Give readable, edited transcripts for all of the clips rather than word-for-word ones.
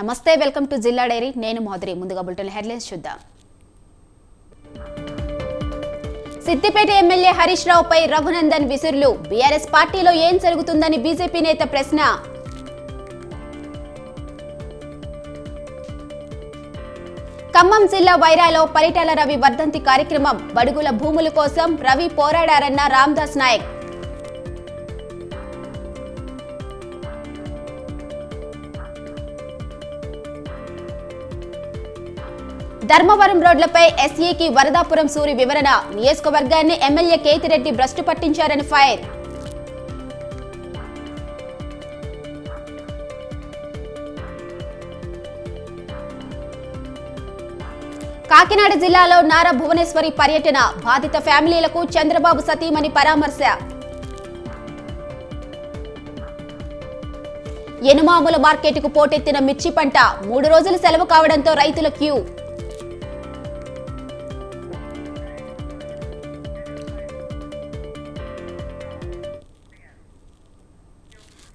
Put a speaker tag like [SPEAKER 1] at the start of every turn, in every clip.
[SPEAKER 1] నమస్తే, welcome to జిల్లా dairy. నేను మాధురి. ముందుగా బులెటిన్ హెడ్లైన్స్ చూద్దాం. సిద్దిపేట ఎమ్మెల్యే హరీష్ రావుపై రఘునందన్ విసురులు. బీఆర్ఎస్ పార్టీలో ఏం జరుగుతుందని బీజేపీ నేత ప్రశ్న. ఖమ్మం జిల్లా వైరాలో పరిటాల రవి వర్ధంతి కార్యక్రమం. బడుగుల భూముల కోసం రవి పోరాడారన్న రామ్దాస్ నాయక్. ధర్మవరం రోడ్లపై ఎస్ఈకి వరదాపురం సూరి వివరణ. నియోజకవర్గాన్ని ఎమ్మెల్యే కేతిరెడ్డి భ్రష్టు పట్టించారని ఫైర్. కాకినాడ జిల్లాలో నారా భువనేశ్వరి పర్యటన. బాధిత ఫ్యామిలీలకు చంద్రబాబు సతీమణి పరామర్శ. ఎనుమాముల మార్కెట్కు పోటెత్తిన మిర్చి పంట. 3 రోజులు సెలవు కావడంతో రైతుల క్యూ.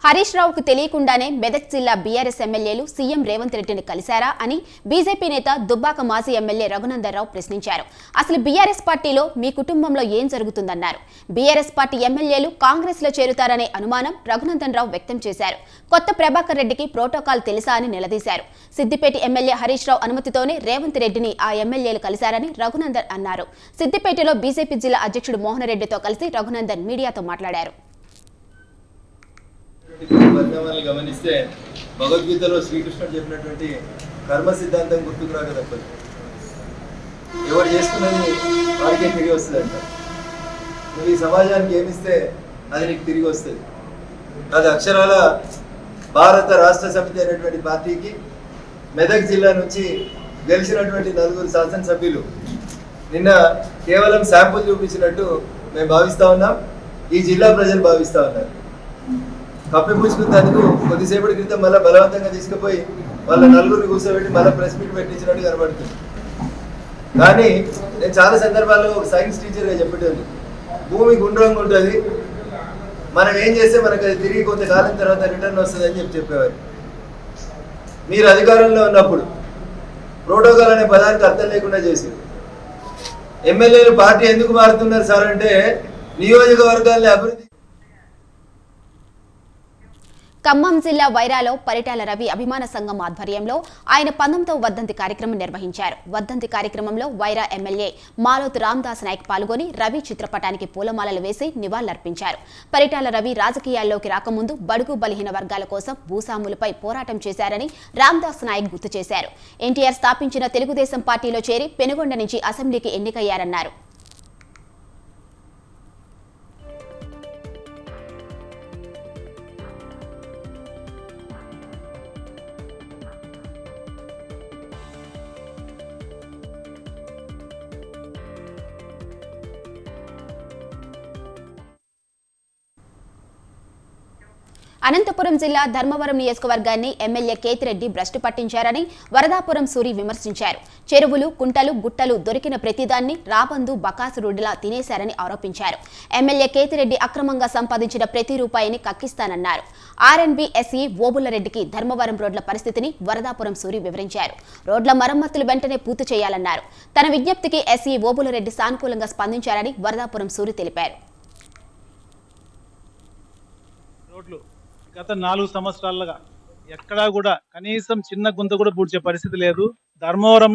[SPEAKER 1] హరీష్ రావుకు తెలియకుండానే మెదక్ జిల్లా బీఆర్ఎస్ ఎమ్మెల్యేలు సీఎం రేవంత్ రెడ్డిని కలిశారా అని బీజేపీ నేత దుబ్బాక మాజీ ఎమ్మెల్యే రఘునందన్ రావు ప్రశ్నించారు. అసలు బీఆర్ఎస్ పార్టీలో మీ కుటుంబంలో ఏం జరుగుతుందన్నారు. బీఆర్ఎస్ పార్టీ ఎమ్మెల్యేలు కాంగ్రెస్ లో చేరుతారనే అనుమానం రఘునందన్ రావు వ్యక్తం చేశారు. కొత్త ప్రభాకర్ రెడ్డికి ప్రోటోకాల్ తెలుసా అని నిలదీశారు. సిద్దిపేట ఎమ్మెల్యే హరీష్ రావు అనుమతితోనే రేవంత్ రెడ్డిని ఆ ఎమ్మెల్యేలు కలిశారని రఘునందన్ అన్నారు. సిద్దిపేటలో బీజేపీ జిల్లా అధ్యక్షుడు మోహన్ రెడ్డితో కలిసి రఘునందన్ మీడియాతో మాట్లాడారు.
[SPEAKER 2] పరిణామాలను గమనిస్తే భగవద్గీతలో శ్రీకృష్ణుడు చెప్పినటువంటి కర్మ సిద్ధాంతం గుర్తుకు రాక తప్పదు. ఎవరు చేసుకున్నది వారికే తిరిగి వస్తుంది అంట. నువ్వు ఈ సమాజానికి ఏమిస్తే అది నీకు తిరిగి వస్తుంది. అది అక్షరాల భారత రాష్ట్ర సమితి అనేటువంటి పార్టీకి మెదక్ జిల్లా నుంచి గెలిచినటువంటి 4 శాసనసభ్యులు నిన్న కేవలం శాంపుల్ చూపించినట్టు మేము భావిస్తా ఉన్నాం. ఈ జిల్లా ప్రజలు భావిస్తా ఉన్నారు. కప్పిపుచ్చుకున్నందుకు కొద్దిసేపటి క్రితం మళ్ళీ బలవంతంగా తీసుకుపోయి వాళ్ళ 4 కూర్చోబెట్టి మళ్ళీ ప్రెస్ మీట్ పెట్టించినట్టు కనబడుతుంది. కానీ నేను చాలా సందర్భాల్లో ఒక సైన్స్ టీచర్గా చెప్పేటోని, భూమి గుండ్రంగా ఉంటుంది, మనం ఏం చేస్తే మనకు అది తిరిగి కొంతకాలం తర్వాత రిటర్న్ వస్తుంది అని చెప్పేవారు. మీరు అధికారంలో ఉన్నప్పుడు ప్రోటోకాల్ అనే పదానికి అర్థం లేకుండా చేశారు. ఎమ్మెల్యేలు పార్టీ ఎందుకు మారుతున్నారు సార్ అంటే నియోజకవర్గాల్ని అభివృద్ధి.
[SPEAKER 1] ఖమ్మం జిల్లా వైరాలో పరిటాల రవి అభిమాన సంఘం ఆధ్వర్యంలో ఆయన 19వ వర్ధంతి కార్యక్రమం నిర్వహించారు. వర్ధంతి కార్యక్రమంలో వైరా ఎమ్మెల్యే మాలోతు రామ్దాస్ నాయక్ పాల్గొని రవి చిత్రపటానికి పూలమాలలు వేసి నివాళులర్పించారు. పరిటాల రవి రాజకీయాల్లోకి రాకముందు బడుగు బలహీన వర్గాల కోసం భూస్వాములపై పోరాటం చేశారని రామ్దాస్ నాయక్ గుర్తు చేశారు. ఎన్టీఆర్ స్థాపించిన తెలుగుదేశం పార్టీలో చేరి పెనుగొండ నుంచి అసెంబ్లీకి ఎన్నికయ్యారన్నారు. అనంతపురం జిల్లా ధర్మవరం నియోజకవర్గాన్ని ఎమ్మెల్యే కేతిరెడ్డి భ్రష్టు పట్టించారని వరదాపురం సూరి విమర్శించారు. చెరువులు, కుంటలు, గుట్టలు దొరికిన ప్రతిదాన్ని రాబందు బకాసురుడిలా తినేశారని ఆరోపించారు. ఎమ్మెల్యే కేతిరెడ్డి అక్రమంగా సంపాదించిన ప్రతి రూపాయిని కక్కిస్తానన్నారు. ఆర్ఎన్బి ఎస్ఈ ఓబులరెడ్డికి ధర్మవరం రోడ్ల పరిస్థితిని వరదాపురం సూరి వివరించారు. రోడ్ల మరమ్మతులు వెంటనే పూర్తి చేయాలన్నారు. తన విజ్ఞప్తికి ఎస్ఈ ఓబులరెడ్డి సానుకూలంగా స్పందించారని వరదాపురం సూరి తెలిపారు.
[SPEAKER 3] గత 4 సంవత్సరాలుగా ఎక్కడా కూడా కనీసం చిన్న గుంత కూడా పూడ్చే పరిస్థితి లేదు. ధర్మవరం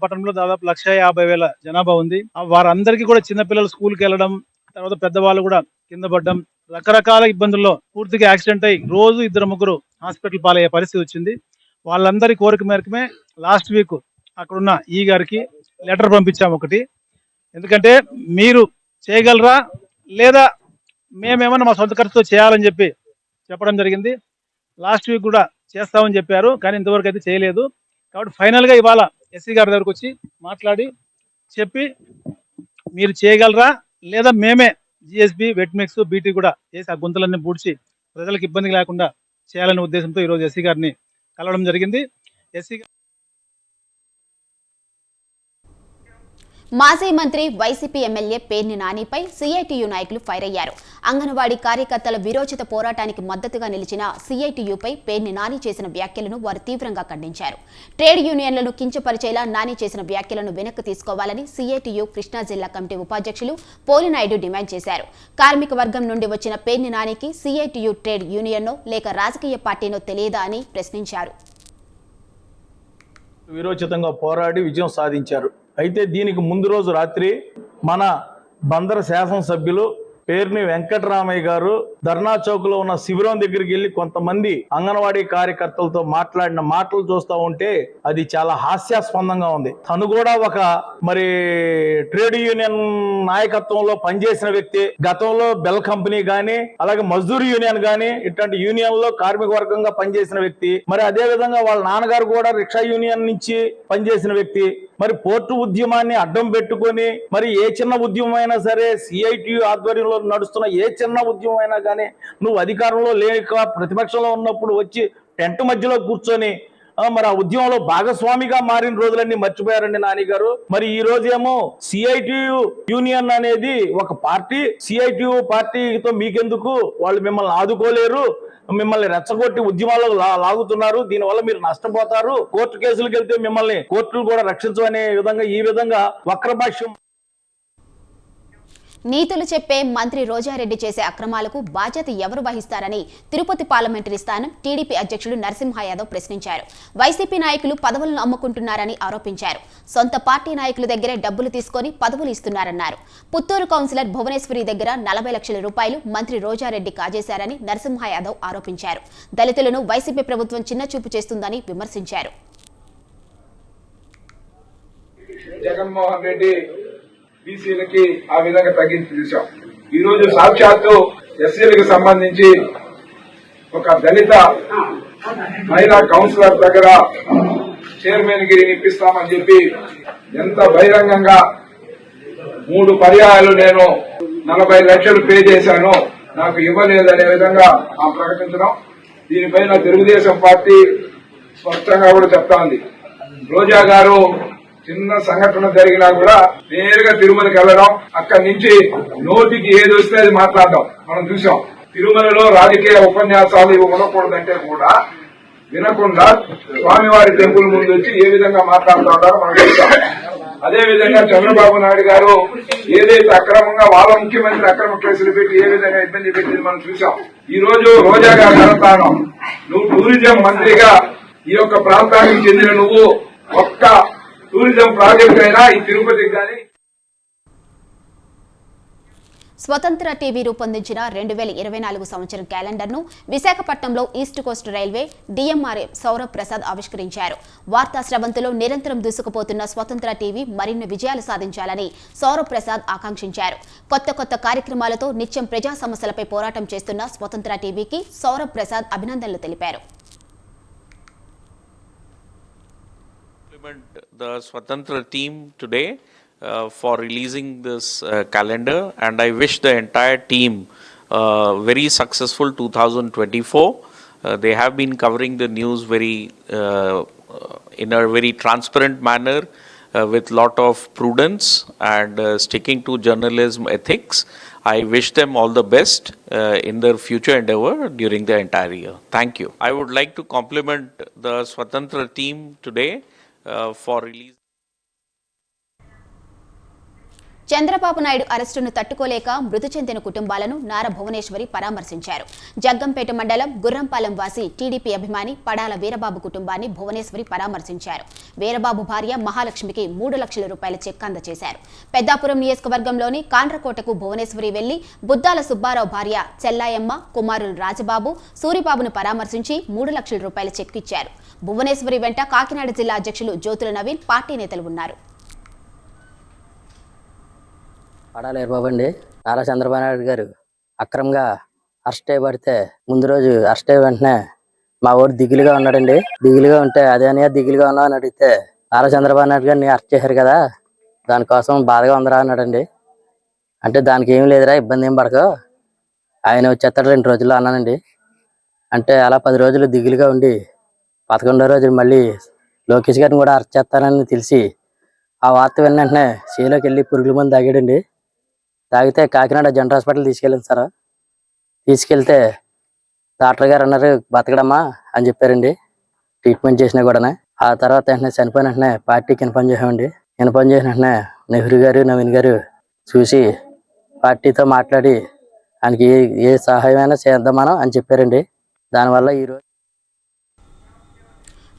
[SPEAKER 3] పట్టణంలో దాదాపు 1,50,000 జనాభా ఉంది. వారందరికీ కూడా చిన్నపిల్లలు స్కూల్కి వెళ్ళడం, తర్వాత పెద్దవాళ్ళు కూడా కింద పడడం, రకరకాల ఇబ్బందుల్లో పూర్తిగా యాక్సిడెంట్ అయ్యి రోజు 2-3 హాస్పిటల్ పాలయ్యే పరిస్థితి వచ్చింది. వాళ్ళందరి కోరిక మేరకమే లాస్ట్ వీక్ అక్కడున్న ఈ గారికి లెటర్ పంపించాము ఒకటి. ఎందుకంటే మీరు చేయగలరా లేదా మేమేమన్నా మా సొంత ఖర్చుతో చేయాలని చెప్పడం జరిగింది. లాస్ట్ వీక్ కూడా చేస్తామని చెప్పారు, కానీ ఇంతవరకు అయితే చేయలేదు. కాబట్టి ఫైనల్గా ఇవాళ ఎస్సీ గారి దగ్గరకు వచ్చి మాట్లాడి చెప్పి మీరు చేయగలరా లేదా మేమే జిఎస్బి, వెట్మిక్స్, బీటీ కూడా చేసి ఆ గుంతలన్నీ పూడ్చి ప్రజలకు ఇబ్బంది లేకుండా చేయాలనే ఉద్దేశంతో ఈరోజు ఎస్సీ గారిని కలవడం జరిగింది. ఎస్సీ
[SPEAKER 1] మాజీ మంత్రి వైసీపీ ఎమ్మెల్యే పేర్ని నానిపై సిఐటియు నాయకులు ఫైర్ అయ్యారు. అంగన్వాడీ కార్యకర్తల విరోచిత పోరాటానికి మద్దతుగా నిలిచిన సిఐటియుపై పేర్ని నాని చేసిన వ్యాఖ్యలను వారు తీవ్రంగా ఖండించారు. ట్రేడ్ యూనియన్లను కించపరిచేలా నాని చేసిన వ్యాఖ్యలను వెనక్కి తీసుకోవాలని సిఐటియు కృష్ణా జిల్లా కమిటీ ఉపాధ్యక్షులు పోలినాయుడు డిమాండ్ చేశారు. కార్మిక వర్గం నుండి వచ్చిన పేర్ని నానికి సిఐటియు ట్రేడ్ యూనియన్నో లేక రాజకీయ పార్టీనో తెలియదా అని ప్రశ్నించారు.
[SPEAKER 4] విరోచితంగా పోరాడి విజయం సాధించారు. అయితే దీనికి ముందు రోజు రాత్రి మన బందర శాసనసభ్యులు పేర్ని వెంకటరామయ్య గారు ధర్నా చౌక్ లో ఉన్న శిబిరం దగ్గరికి వెళ్లి కొంతమంది అంగన్వాడీ కార్యకర్తలతో మాట్లాడిన మాటలు చూస్తూ ఉంటే అది చాలా హాస్యాస్పందంగా ఉంది. తను కూడా ఒక ట్రేడ్ యూనియన్ నాయకత్వంలో పనిచేసిన వ్యక్తి, గతంలో బెల్ కంపెనీ గాని అలాగే మజ్దూర్ యూనియన్ గాని ఇట్లాంటి యూనియన్ లో కార్మిక వర్గంగా పనిచేసిన వ్యక్తి. అదే విధంగా వాళ్ళ నాన్నగారు కూడా రిక్షా యూనియన్ నుంచి పనిచేసిన వ్యక్తి. పోర్టు ఉద్యమాన్ని అడ్డం పెట్టుకొని ఏ చిన్న ఉద్యమం అయినా సరే సిఐటియు ఆధ్వర్యంలో నడుస్తున్న ఏ చిన్న ఉద్యమం అయినా కానీ నువ్వు అధికారంలో లేక ప్రతిపక్షంలో ఉన్నప్పుడు వచ్చి టెంట్ మధ్యలో కూర్చొని ఆ ఉద్యమంలో భాగస్వామిగా మారిన రోజులన్నీ మర్చిపోయారండి నాని గారు. ఈ రోజేమో సిఐటియు యూనియన్ అనేది ఒక పార్టీ, సిఐటియు పార్టీతో మీకెందుకు, వాళ్ళు మిమ్మల్ని ఆదుకోలేరు, మిమ్మల్ని రెచ్చగొట్టి ఉద్యమాల్లో లాగుతున్నారు, దీనివల్ల మీరు నష్టపోతారు, కోర్టు కేసులకు వెళ్తే మిమ్మల్ని కోర్టులు కూడా రక్షించమనే విధంగా ఈ విధంగా వక్రభాష్యం.
[SPEAKER 1] నీతులు చెప్పే మంత్రి రోజారెడ్డి చేసే అక్రమాలకు బాధ్యత ఎవరు వహిస్తారని తిరుపతి పార్లమెంటరీ స్థానం టీడీపీ అధ్యక్షుడు నరసింహ యాదవ్ ప్రశ్నించారు. వైసీపీ నాయకులు పదవులను అమ్ముకుంటున్నారని ఆరోపించారు. సొంత పార్టీ నాయకుల దగ్గరే డబ్బులు తీసుకొని పదవులు ఇస్తున్నారన్నారు. పుత్తూరు కౌన్సిలర్ భువనేశ్వరి దగ్గర 40 లక్షల రూపాయలు మంత్రి రోజారెడ్డి కాజేశారని నరసింహ యాదవ్ ఆరోపించారు. దళితులను వైసీపీ ప్రభుత్వం చిన్నచూపు చేస్తుందని విమర్శించారు.
[SPEAKER 5] జగన్మోహన్ రెడ్డి బీసీలకి ఆ విధంగా తగ్గించి చూశాం. ఈ రోజు సాక్షాత్తు ఎస్సీలకు సంబంధించి ఒక దళిత మహిళా కౌన్సిలర్ దగ్గర చైర్మన్ గిరిని ఇప్పిస్తామని చెప్పి ఎంత బహిరంగంగా 3 పర్యాయాలు నేను 40 లక్షలు పే చేశాను, నాకు ఇవ్వలేదనే విధంగా ప్రకటించడం. దీనిపైన తెలుగుదేశం పార్టీ స్పష్టంగా కూడా చెప్తా ఉంది. రోజా గారు చిన్న సంఘటన జరిగినా కూడా నేరుగా తిరుమలకి వెళ్లడం, అక్కడి నుంచి నోటికి ఏది వస్తే అది మాట్లాడడం మనం చూసాం. తిరుమలలో రాజకీయ ఉపన్యాసాలు ఇవి ఉండకూడదంటే కూడా వినకుండా స్వామివారి టెంపుల్ ముందు వచ్చి ఏ విధంగా మాట్లాడుతూ ఉంటారో మనం చూసాం. అదే విధంగా చంద్రబాబు నాయుడు గారు ఏదైతే అక్రమంగా వాళ్ళ ముఖ్యమంత్రి అక్రమ కేసులు పెట్టి ఏ విధంగా ఇబ్బంది పెట్టింది మనం చూసాం. ఈ రోజు రోజా గారు అడుగుతాను, నువ్వు టూరిజం మంత్రిగా ఈ యొక్క ప్రాంతానికి చెందిన నువ్వు ఒక్క టూరిజం ప్రాజెక్ట్ అయినా ఈ తిరుపతికి కానీ.
[SPEAKER 1] స్వతంత్ర టీవీ రూపొందించిన 2024 సంవత్సరం క్యాలెండర్ను విశాఖపట్నంలో east coast railway DMRA Saurabh Prasad ఆవిష్కరించారు. వార్తా స్రవంతిలో నిరంతరం దూసుకుపోతున్న స్వతంత్ర టీవీ మరిన్ని విజయాలు సాధించాలని సౌరభ్ ప్రసాద్ ఆకాంక్షించారు. కొత్త కార్యక్రమాలతో నిత్యం ప్రజా సమస్యలపై పోరాటం చేస్తున్న స్వతంత్ర టీవీకి సౌరభ్ ప్రసాద్ అభినందనలు తెలిపారు.
[SPEAKER 6] The Swatantra team today for releasing this calendar, and I wish the entire team very successful 2024. They have been covering the news in a very transparent manner with lot of prudence and sticking to journalism ethics. I wish them all the best in their future endeavor during the entire year. Thank you. I would like to compliment the Swatantra team today for release.
[SPEAKER 1] Chandrababu Naidu అరెస్టును తట్టుకోలేక మృతి చెందిన కుటుంబాలను నారా భువనేశ్వరి పరామర్శించారు. జగ్గంపేట మండలం గుర్రంపాలెం వాసి TDP అభిమాని పడాల వీరబాబు కుటుంబాన్ని భువనేశ్వరి పరామర్శించారు. వీరబాబు భార్య మహాలక్ష్మికి 3 లక్షల రూపాయల చెక్ అందజేశారు. పెద్దాపురం నియోజకవర్గంలోని కాండ్రకోటకు భువనేశ్వరి వెళ్లి బుద్దాల సుబ్బారావు భార్య చెల్లాయమ్మ, కుమారులు రాజబాబు, సూరిబాబును పరామర్శించి 3 లక్షల రూపాయల చెక్ ఇచ్చారు. భువనేశ్వరి వెంట కాకినాడ జిల్లా అధ్యక్షులు జ్యోతుల నవీన్, పార్టీ నేతలు ఉన్నారు.
[SPEAKER 7] పడాలి బాబు అండి, నారా చంద్రబాబు నాయుడు గారు అక్రమంగా అరెస్ట్ చేయబడితే ముందు రోజు అరెస్ట్ అయ్యి వెంటనే మా ఊరు దిగులుగా ఉన్నాడండి. దిగులుగా ఉంటే అదేనే దిగులుగా ఉన్నావు అని అడిగితే నారా చంద్రబాబు నాయుడు గారిని అరెస్ట్ చేశారు కదా, దానికోసం బాధగా ఉందిరా అన్నాడండి. అంటే దానికి ఏం లేదురా, ఇబ్బంది ఏం పడకు, ఆయన వచ్చేస్తాడు 2 రోజుల్లో అన్నానండి. అంటే అలా 10 రోజులు దిగులుగా ఉండి 11వ రోజు మళ్ళీ లోకేష్ గారిని కూడా అరెస్ట్ చేస్తానని తెలిసి ఆ వార్త విన్న వెంటనే సీలోకి వెళ్ళి పురుగుల మందు తాగాడండి. తాగితే కాకినాడ జనరల్ హాస్పిటల్ తీసుకెళ్ళింది సార్. తీసుకెళ్తే డాక్టర్ గారు అన్నారు బతకడమ్మా అని చెప్పారండి. ట్రీట్మెంట్ చేసినా కూడా ఆ తర్వాత వెంటనే చనిపోయిన వెంటనే పార్టీకి ఇన్ఫార్మ్ చేసామండి. ఇన్ఫార్మ్ చేసిన వెంటనే నెహ్రూ గారు, నవీన్ గారు చూసి పార్టీతో మాట్లాడి ఆయనకి ఏ సహాయమైనా చేద్దామని అని చెప్పారండి. దానివల్ల ఈరోజు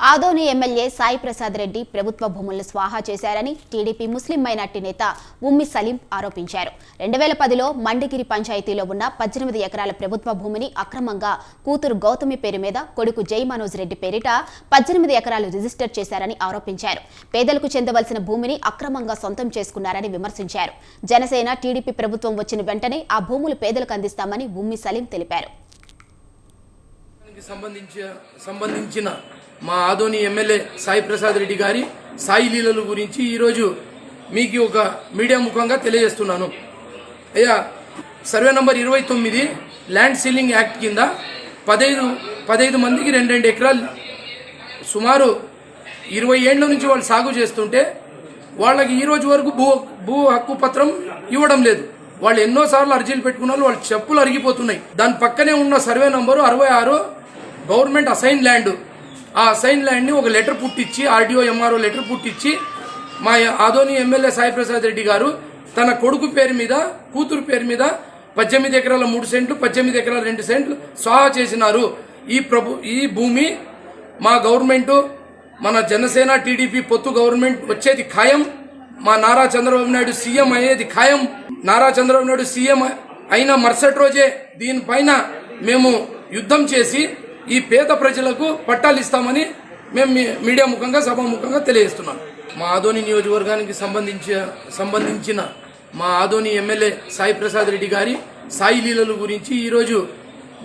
[SPEAKER 1] ఆదోని ఎమ్మెల్యే సాయి ప్రసాద్ రెడ్డి ప్రభుత్వ భూములను స్వాహా చేశారని టీడీపీ ముస్లిం మైనార్టీ నేత ఉమ్మి సలీం ఆరోపించారు. 2010లో మండిగిరి పంచాయతీలో ఉన్న 18 ఎకరాల ప్రభుత్వ భూమిని అక్రమంగా కూతురు గౌతమి పేరు మీద కొడుకు జై మనోజ్ రెడ్డి పేరిట 18 ఎకరాలు రిజిస్టర్ చేశారని ఆరోపించారు. పేదలకు చెందవలసిన భూమిని అక్రమంగా సొంతం చేసుకున్నారని విమర్శించారు. జనసేన టీడీపీ ప్రభుత్వం వచ్చిన వెంటనే ఆ భూములు పేదలకు అందిస్తామని ఉమ్మి సలీం తెలిపారు.
[SPEAKER 8] సంబంధించిన మా ఆదోని ఎమ్మెల్యే సాయి ప్రసాద్ రెడ్డి గారి సాయి లీలల గురించి ఈరోజు మీకు ఒక మీడియా ముఖంగా తెలియజేస్తున్నాను. అయ్యా, survey number 29 land ceiling act కింద 15 మందికి 2 ఎకరాలు సుమారు 20 ఏళ్ల నుంచి వాళ్ళు సాగు చేస్తుంటే వాళ్ళకి ఈ రోజు వరకు భూ హక్కు పత్రం ఇవ్వడం లేదు. వాళ్ళు ఎన్నోసార్లు అర్జీలు పెట్టుకున్నారు, వాళ్ళ చెప్పులు అరిగిపోతున్నాయి. దాని పక్కనే ఉన్న survey number 66 government assign land. ఆ అసైన్ ల్యాండ్ని ఒక లెటర్ పుట్టించి, ఆర్డీఓ ఎంఆర్ఓ లెటర్ పుట్టించి మా ఆదోని ఎమ్మెల్యే సాయి ప్రసాద్ రెడ్డి గారు తన కొడుకు పేరు మీద, కూతురు పేరు మీద 18 ఎకరాల 3 సెంట్లు, 18 ఎకరాల 2 సెంట్లు స్వాహా చేసినారు. ఈ భూమి మా గవర్నమెంట్, మన జనసేన టీడీపీ పొత్తు గవర్నమెంట్ వచ్చేది ఖాయం. మా నారా చంద్రబాబు నాయుడు సీఎం అయ్యేది ఖాయం. నారా చంద్రబాబు నాయుడు సీఎం అయిన మరుసటి రోజే దీనిపైన మేము యుద్ధం చేసి ఈ పేద ప్రజలకు పట్టాలు ఇస్తామని మేము మీడియా ముఖంగా, సభాముఖంగా తెలియజేస్తున్నాం. మా ఆదోని నియోజకవర్గానికి సంబంధించిన మా ఆదోని ఎమ్మెల్యే సాయి ప్రసాద్ రెడ్డి గారి సాయి లీలల గురించి ఈరోజు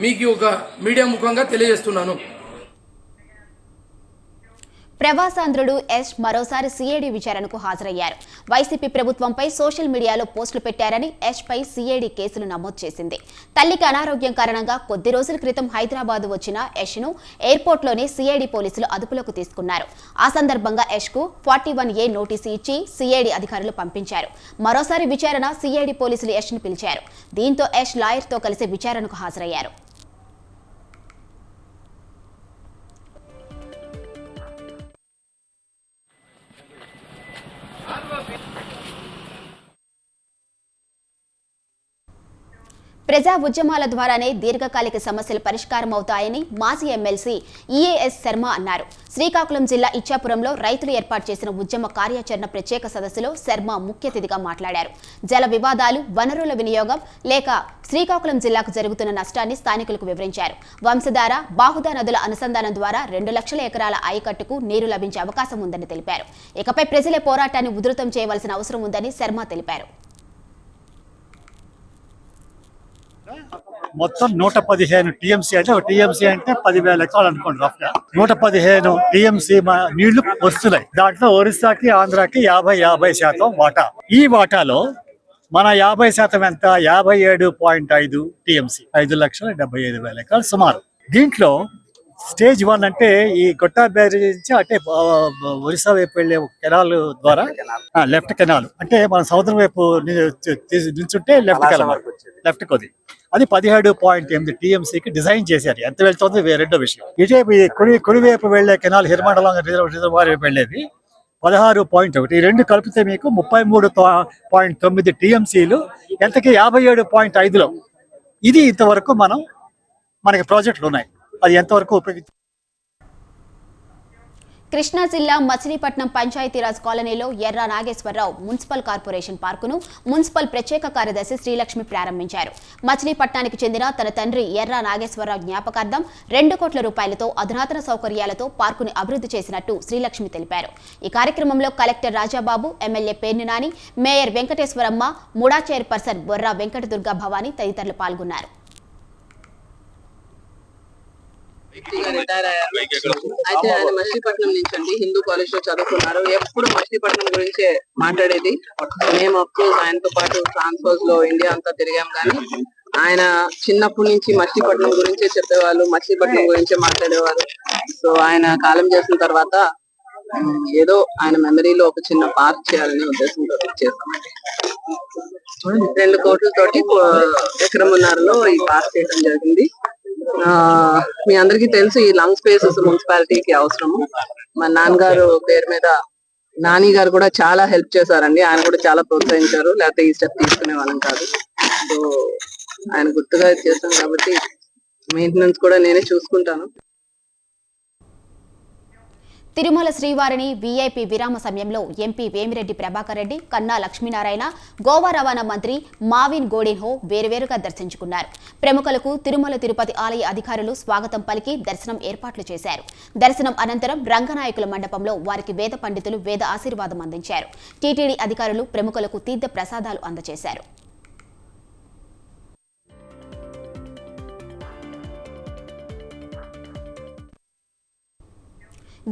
[SPEAKER 8] మీకు ఒక మీడియా ముఖంగా తెలియజేస్తున్నాను.
[SPEAKER 1] ప్రవాసాంధ్రుడు యష్ మరోసారి సిఐడి విచారణకు హాజరయ్యారు. వైసీపీ ప్రభుత్వంపై సోషల్ మీడియాలో పోస్టులు పెట్టారని యష్ పై సిఐడి కేసులు నమోదు చేసింది. తల్లికి అనారోగ్యం కారణంగా కొద్ది రోజుల క్రితం హైదరాబాద్ వచ్చిన యష్ ను ఎయిర్పోర్ట్లోనే సిఐడి పోలీసులు అదుపులోకి తీసుకున్నారు. ఆ సందర్భంగా యష్ కు 41A నోటీసు ఇచ్చి సిఐడి అధికారులు పంపించారు. మరోసారి విచారణ సిఐడి పోలీసులు యష్ ను పిలిచారు. దీంతో యష్ లాయర్తో కలిసి విచారణకు హాజరయ్యారు. ప్రజా ఉద్యమాల ద్వారానే దీర్ఘకాలిక సమస్యలు పరిష్కారం అవుతాయని మాజీ ఎమ్మెల్సీ ఈఏఎస్ శర్మ అన్నారు. శ్రీకాకుళం జిల్లా ఇచ్చాపురంలో రైతులు ఏర్పాటు చేసిన ఉద్యమ కార్యాచరణ ప్రత్యేక సదస్సులో శర్మ ముఖ్య అతిథిగా మాట్లాడారు. జల వివాదాలు, వనరుల వినియోగం లేక శ్రీకాకుళం జిల్లాకు జరుగుతున్న నష్టాన్ని స్థానికులకు వివరించారు. వంశధార, బాహుదా నదుల అనుసంధానం ద్వారా 2 లక్షల ఎకరాల ఆయకట్టుకు నీరు లభించే అవకాశం ఉందని తెలిపారు. ఇకపై ప్రజలే పోరాటాన్ని ఉధృతం చేయవలసిన అవసరం ఉందని శర్మ తెలిపారు.
[SPEAKER 9] మొత్తం 115 టీఎంసీ అంటే, ఒక టీఎంసీ అంటే 10,000 ఎకరాలు అనుకోండి రఫ్ గా. 115 టీఎంసీ నీళ్లు వస్తున్నాయి. దాంట్లో ఒరిస్సాకి, ఆంధ్రాకి 50% వాటా. ఈ వాటాలో మన 50% ఎంత? 57.5 టీఎంసీ, 5,75,000 ఎకరాలు సుమారు. దీంట్లో స్టేజ్ 1 అంటే ఈ గొట్టా బ్యారేజ్ నుంచి అంటే ఒరిస్సా వైపు వెళ్లే కెనాల్ ద్వారా, లెఫ్ట్ కెనాల్ అంటే మన సముద్రం వైపు నిల్చుంటే లెఫ్ట్ కొద్ది అది 17.8 టీఎంసీకి డిజైన్ చేశారు. ఎంత వెళ్తుందో రెండో విషయం. ఇదే కుడివైపు వెళ్లే కెనాల్ హిర్మండలం రిజర్వాయర్ వైపు వెళ్లేది 16.1. ఈ రెండు కలిపితే మీకు 33.9 టీఎంసీలు, ఎంతకి 57.5లో. ఇది ఇంతవరకు మనకి ప్రాజెక్టులు ఉన్నాయి. అది ఎంతవరకు ఉపయోగించి.
[SPEAKER 1] కృష్ణా జిల్లా మచిలీపట్నం పంచాయతీరాజ్ కాలనీలో ఎర్ర నాగేశ్వరరావు మున్సిపల్ కార్పొరేషన్ పార్కును మున్సిపల్ ప్రత్యేక కార్యదర్శి శ్రీలక్ష్మి ప్రారంభించారు. మచిలీపట్నానికి చెందిన తన తండ్రి ఎర్ర నాగేశ్వరరావు జ్ఞాపకార్థం 2 కోట్ల రూపాయలతో అధునాతన సౌకర్యాలతో పార్కుని అభివృద్ధి చేసినట్టు శ్రీలక్ష్మి తెలిపారు. ఈ కార్యక్రమంలో collector Rajababu, MLA Perni Nani, mayor Venkateswaramma, MUDA chairperson Borra Venkata Durga Bhavani తదితరులు పాల్గొన్నారు.
[SPEAKER 10] రిటైర్ అయ్యారు. అయితే ఆయన మచిలీపట్నం నుంచి అండి హిందూ కాలేజ్ లో చదువుకున్నారు. ఎప్పుడు మచిలీపట్నం గురించే మాట్లాడేది. మేము అఫ్కోర్స్ ఆయనతో పాటు ట్రాన్స్ఫర్స్ లో ఇండియా అంతా తిరిగాం, కానీ ఆయన చిన్నప్పటి నుంచి మచిలీపట్నం గురించే చెప్పేవాళ్ళు, మచిలీపట్నం గురించే మాట్లాడేవారు. సో ఆయన కాలం చేసిన తర్వాత ఏదో ఆయన మెమరీలో ఒక చిన్న పార్క్ చేయాలనే ఉద్దేశంతో చేస్తామండి. 2 కోట్లతోటి ఎకరమున్నరలో ఈ పార్క్ చేయడం జరిగింది. మీ అందరికీ తెలుసు ఈ లంగ్ స్పేసెస్ మున్సిపాలిటీకి అవసరము. మా నాన్నగారు పేరు మీద నాని గారు కూడా చాలా హెల్ప్ చేశారండి. ఆయన కూడా చాలా ప్రోత్సహించారు, లేకపోతే ఈ స్టెప్ తీసుకునే వాళ్ళం కాదు. సో ఆయన గుర్తుగా చేశాను కాబట్టి మెయింటెనెన్స్ కూడా నేనే చూసుకుంటాను.
[SPEAKER 1] తిరుమల శ్రీవారిని వీఐపీ విరామ సమయంలో ఎంపీ వేమిరెడ్డి ప్రభాకర్ రెడ్డి, కన్నా లక్ష్మీనారాయణ, గోవా రవాణా మంత్రి మావిన్ గోడిన్హో వేరువేరుగా దర్శించుకున్నారు. ప్రముఖులకు తిరుమల తిరుపతి ఆలయ అధికారులు స్వాగతం పలికి దర్శనం ఏర్పాట్లు చేశారు. దర్శనం అనంతరం రంగనాయకుల మండపంలో వారికి వేద పండితులు వేద ఆశీర్వాదం అందించారు. టీటీడీ అధికారులు ప్రముఖులకు తీర్థ ప్రసాదాలు అందజేశారు.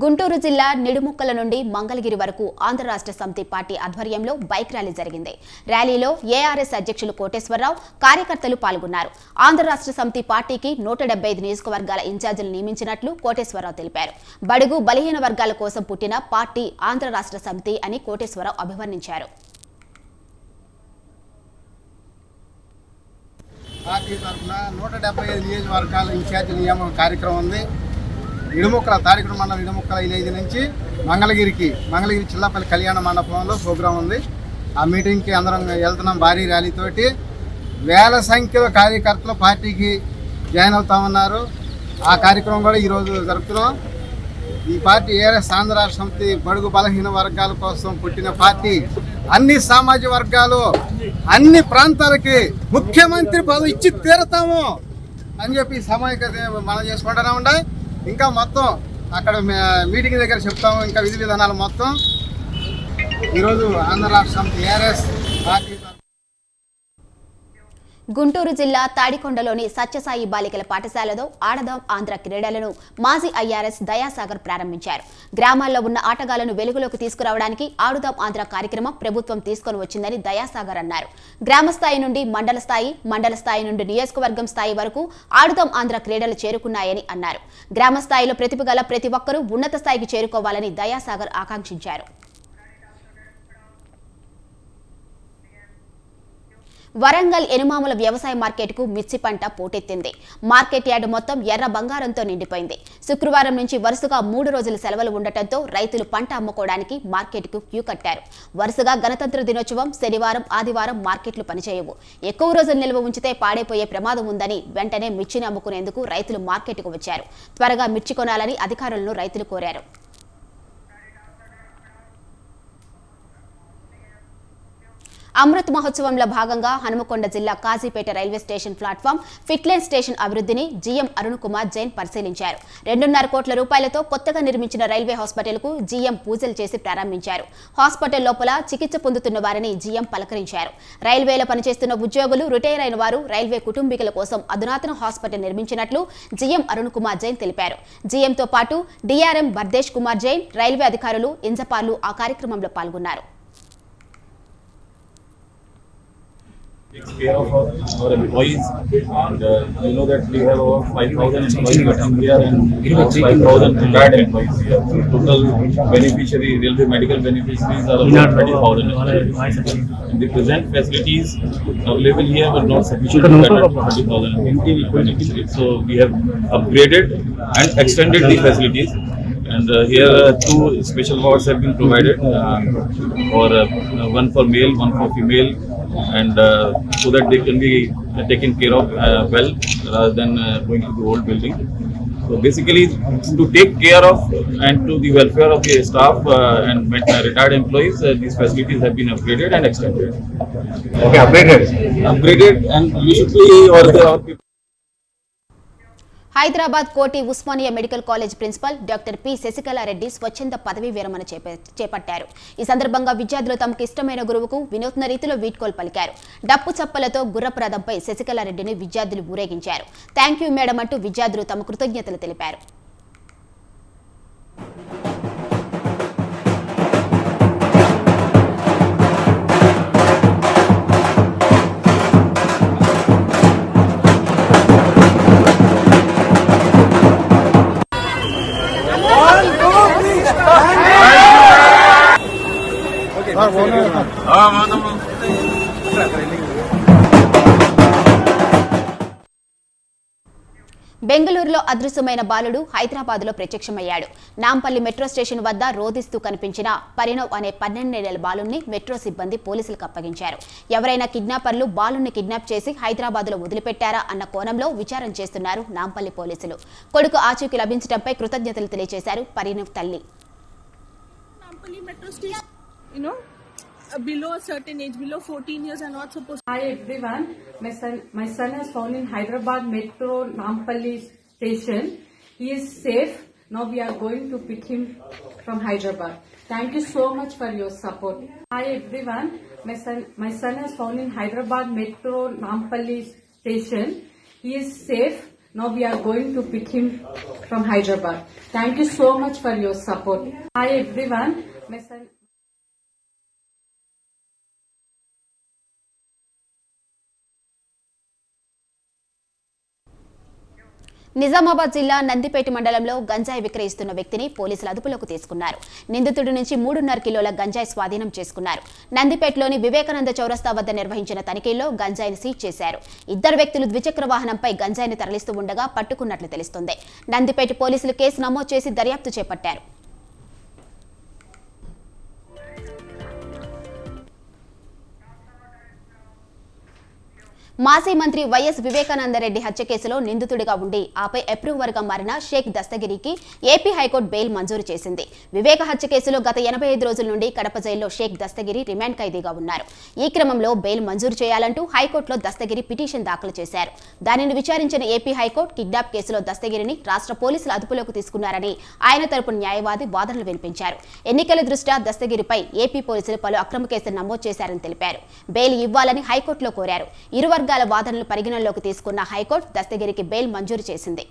[SPEAKER 1] గుంటూరు జిల్లా నిడుముక్కల నుండి మంగళగిరి వరకు ఆంధ్ర రాష్ట్ర సమితి పార్టీ ఆధ్వర్యంలో బైక్ ర్యాలీ జరిగింది. ర్యాలీలో ఏఆర్ఎస్ అధ్యక్షులు కోటేశ్వరరావు, కార్యకర్తలు పాల్గొన్నారు. ఆంధ్ర రాష్ట్ర సమితి పార్టీకి 175 నియోజకవర్గాల ఇన్ఛార్జీలు నియమించినట్లు కోటేశ్వరరావు తెలిపారు. బడుగు బలహీన వర్గాల కోసం పుట్టిన పార్టీ ఆంధ్ర రాష్ట్ర సమితి అని కోటేశ్వరరావు అభివర్ణించారు.
[SPEAKER 11] పార్టీ తరఫున 175 నియోజకవర్గాల ఇన్ఛార్జి నియామక కార్యక్రమం ఉంది. ఇడుముక్కల తాడికొండ మండలం ఇడుముక్కల విలేజ్ నుంచి మంగళగిరి చిల్లపల్లి కళ్యాణ మండపంలో ప్రోగ్రాం ఉంది. ఆ మీటింగ్కి అందరం వెళ్తున్నాం. భారీ ర్యాలీతోటి వేల సంఖ్యలో కార్యకర్తలు పార్టీకి జాయిన్ అవుతామన్నారు. ఆ కార్యక్రమం కూడా ఈరోజు జరుపుతున్నాం. ఈ పార్టీ ఏఆర్ఎస్ ఆంధ్ర రాష్ట్ర సమితి బడుగు బలహీన వర్గాల కోసం పుట్టిన పార్టీ. అన్ని సామాజిక వర్గాలు, అన్ని ప్రాంతాలకి ముఖ్యమంత్రి పదవి ఇచ్చి తీరుతాము అని చెప్పి సమాయకత మనం చేసుకుంటూనే ఉండే. ఇంకా మొత్తం అక్కడ మీటింగ్ దగ్గర చెప్తాము. ఇంకా విధి విధానాలు మొత్తం ఈరోజు ఆంధ్ర రాష్ట్ర సమితి ఏఆర్ఎస్ పార్టీ.
[SPEAKER 1] గుంటూరు జిల్లా తాడికొండలోని సత్యసాయి బాలికల పాఠశాలలో ఆడదాం ఆంధ్ర క్రీడలను మాజీ ఐఆర్ఎస్ దయాసాగర్ ప్రారంభించారు. గ్రామాల్లో ఉన్న ఆటగాళ్లను వెలుగులోకి తీసుకురావడానికి ఆడుదాం ఆంధ్ర కార్యక్రమం ప్రభుత్వం తీసుకొని వచ్చిందని దయాసాగర్ అన్నారు. గ్రామ స్థాయి నుండి మండల స్థాయి, మండల స్థాయి నుండి నియోజకవర్గం స్థాయి వరకు ఆడుదాం ఆంధ్ర క్రీడలు చేరుకున్నాయని అన్నారు. గ్రామ స్థాయిలో ప్రతిభ గల ప్రతి ఒక్కరూ ఉన్నత స్థాయికి చేరుకోవాలని దయాసాగర్ ఆకాంక్షించారు. వరంగల్ ఎనుమాముల వ్యవసాయ మార్కెట్కు మిర్చి పంట పోటెత్తింది. మార్కెట్ యార్డు మొత్తం ఎర్ర బంగారంతో నిండిపోయింది. శుక్రవారం నుంచి వరుసగా 3 రోజుల సెలవులు ఉండటంతో రైతులు పంట అమ్ముకోవడానికి మార్కెట్కు క్యూ కట్టారు. వరుసగా గణతంత్ర దినోత్సవం, శనివారం, ఆదివారం మార్కెట్లు పనిచేయవు. ఎక్కువ రోజులు నిల్వ ఉంచితే పాడైపోయే ప్రమాదం ఉందని వెంటనే మిర్చిని అమ్ముకునేందుకు రైతులు మార్కెట్కు వచ్చారు. త్వరగా మిర్చి కొనాలని అధికారులను రైతులు కోరారు. అమృత్ మహోత్సవంలో భాగంగా హనుమకొండ జిల్లా కాజీపేట రైల్వే స్టేషన్ ప్లాట్ఫామ్ ఫిట్లైన్ స్టేషన్ అభివృద్ధిని జీఎం అరుణ్ కుమార్ జైన్ పరిశీలించారు. 2.5 కోట్ల రూపాయలతో కొత్తగా నిర్మించిన రైల్వే హాస్పిటల్కు జీఎం పూజలు చేసి ప్రారంభించారు. హాస్పిటల్ లోపల చికిత్స పొందుతున్న వారిని జీఎం పలకరించారు. రైల్వేలో పనిచేస్తున్న ఉద్యోగులు, రిటైర్ అయిన వారు, రైల్వే కుటుంబీకుల కోసం అధునాతన హాస్పిటల్ నిర్మించినట్లు జీఎం అరుణ్ కుమార్ జైన్ తెలిపారు. జీఎంతో పాటు డిఆర్ఎం బర్దేశ్ కుమార్ జైన్, రైల్వే అధికారులు, ఇంజపార్లు ఆ కార్యక్రమంలో పాల్గొన్నారు.
[SPEAKER 12] Takes care of our employees, and you know that we have over 5,000 employees working here and 5,000 retired employees here. So total beneficiary, railway medical beneficiaries are about 30,000. And the present facilities available here were not sufficient to cater to 30,000 beneficiaries. So we have upgraded and extended the facilities. And here 2 special wards have been provided, for one for male, one for female, and so that they can be taken care of well rather than going to the old building. So basically, to take care of and to the welfare of the staff and retired employees, these facilities have been upgraded and extended.
[SPEAKER 11] Okay,
[SPEAKER 12] Upgraded, and we should be all the people.
[SPEAKER 1] Hyderabad Koti Osmania medical college principal doctor P Sasikala Reddy స్వచ్ఛంద పదవీ విరమణ చేపట్టారు. ఈ సందర్భంగా విద్యార్థులు తమకు ఇష్టమైన గురువుకు వినూత్న రీతిలో వీడ్కోలు పలికారు. డప్పు చప్పలతో గుర్రప్రదంపై శశికళారెడ్డిని విద్యార్థులు ఊరేగించారు. థ్యాంక్ యూ మేడం అంటూ విద్యార్థులు తమ కృతజ్ఞతలు తెలిపారు. బెంగళూరులో అదృశ్యమైన బాలుడు హైదరాబాద్లో ప్రత్యక్షమయ్యాడు. నాంపల్లి మెట్రో స్టేషన్ వద్ద రోదిస్తూ కనిపించిన పరిణవ్ అనే 12 ఏళ్ల బాలుని మెట్రో సిబ్బంది పోలీసులకు అప్పగించారు. ఎవరైనా కిడ్నాపర్లు బాలుని కిడ్నాప్ చేసి హైదరాబాద్లో వదిలిపెట్టారా అన్న కోణంలో విచారణ చేస్తున్నారు నాంపల్లి పోలీసులు. కొడుకు ఆచూకీ లభించడంపై కృతజ్ఞతలు తెలియజేశారు పరిణవ్ తల్లి.
[SPEAKER 13] below a certain age, below 14 years are not supposed to.
[SPEAKER 14] Hi everyone, my son has found in Hyderabad Metro Nampalli station. He is safe. Now we are going to pick him from Hyderabad. Thank you so much for your support. Hi everyone, my son has found in Hyderabad Metro Nampalli station. He is safe. Now we are going to pick him from Hyderabad. Thank you so much for your support. Hi everyone, my son.
[SPEAKER 1] Nizamabad జిల్లా నందిపేట మండలంలో గంజాయి విక్రయిస్తున్న వ్యక్తిని పోలీసులు అదుపులోకి తీసుకున్నారు. నిందితుడి నుంచి 3.5 కిలోల గంజాయి స్వాధీనం చేసుకున్నారు. నందిపేటలోని వివేకానంద చౌరస్తా వద్ద నిర్వహించిన తనిఖీల్లో గంజాయిని సీజ్ చేశారు. 2 వ్యక్తులు ద్విచక్ర వాహనంపై గంజాయిని తరలిస్తూ ఉండగా పట్టుకున్నట్లు తెలుస్తోంది. నందిపేట పోలీసులు కేసు నమోదు చేసి దర్యాప్తు చేపట్టారు. మాజీ మంత్రి వైఎస్ వివేకానందరెడ్డి హత్య కేసులో నిందితుడిగా ఉండి ఆపై అప్రూవర్గా మారిన షేక్ దస్తగిరికి ఏపీ హైకోర్టు బెయిల్ మంజూరు చేసింది. వివేక హత్య కేసులో గత 85 రోజుల నుండి కడప జైల్లో షేక్ దస్తగిరి రిమాండ్ ఖైదీగా ఉన్నారు. ఈ క్రమంలో బెయిల్ మంజూరు చేయాలంటూ హైకోర్టులో దస్తగిరి పిటిషన్ దాఖలు చేశారు. దానిని విచారించిన ఏపీ హైకోర్టు కిడ్నాప్ కేసులో దస్తగిరిని రాష్ట్ర పోలీసులు అదుపులోకి తీసుకున్నారని ఆయన తరపు న్యాయవాది వాదనలు వినిపించారు. ఎన్నికల దృష్ట్యా దస్తగిరిపై ఏపీ పోలీసులు పలు అక్రమ కేసులు నమోదు చేశారని తెలిపారు. బెయిల్ ఇవ్వాలని హైకోర్టులో కోరారు. ఇరు వర్గాల వాదనలు పరిగణనలోకి తీసుకున్న హైకోర్టు దస్తగిరికి బెయిల్ మంజూరు చేసింది.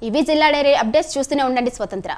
[SPEAKER 1] ఇవి జిల్లా డైరీ అప్డేట్స్. చూస్తూనే ఉండండి స్వతంత్ర.